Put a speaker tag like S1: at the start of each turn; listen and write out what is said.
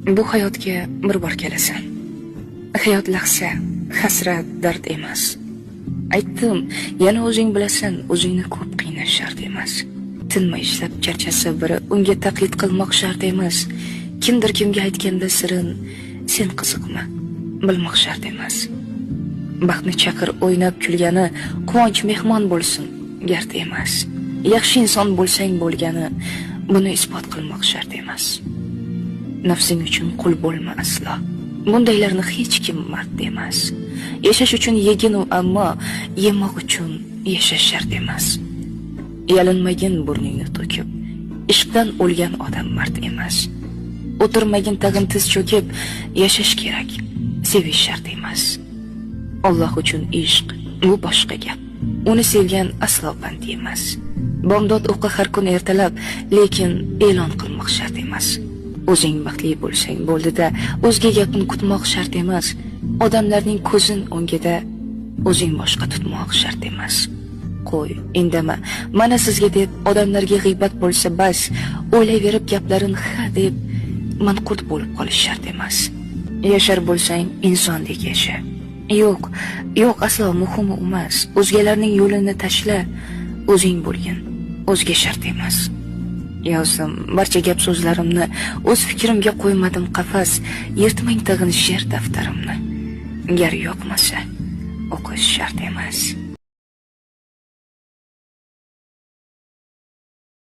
S1: Bu hayotga bir bor kelasan. Hayot lahza, hasrat, dard emas. Aytdim, yana o'zing bilasan, o'zingni ko'p qiynash shart emas. Tinmay ishlab charchasa biri, unga taqlid qilmoq shart emas. Kimdir kimga aytganda sirin, sen qiziqma, bilmoq shart emas. Baxtni chaqir, o'ynab kulgani, quvonch mehmon bo'lsin, gard emas. Yaxshi inson bo'lsang bo'lgani, buni isbot qilmoq shart emas. Nafsing uchun qul bo'lma aslo. Bundaylarni hech kim mard emas. Yashash uchun yegin u, ammo yemoq uchun yashash shart emas. Yalinmagin burningni to'kib, ishqdan o'lgan odam mard emas. O'tirmagin tag'in tiz cho'kib, yashash kerak, sevish shart emas. Alloh uchun ishq bu boshqa gap. Uni sevgan aslo band emas. Bomdod o'qi har kun ertalab, lekin e'lon qilmoq shart emas. O'zing baxtli bo'lsang bo'ldi-da, o'zga gapni kutmoq shart emas. Odamlarning ko'zin o'ngida o'zing boshqa tutmoq shart emas. Qo'y, indama. Mana sizga deb odamlarga g'iybat bo'lsa bas, o'ylayverib gaplarin ha deb manqurt bo'lib qolish shart emas. Yashar bo'lsang insondek yasha. Yo'q, aslo muhimi emas. O'zgalarning yo'lini tashla, o'zing bo'lgin. O'zga shart emas. Yozdim barcha gap so'zlarimni, o'z fikrimga qo'ymadim qafas, yirtmang tag'in she'r daftarimni. Gar yoqmasa, o'qish shart emas.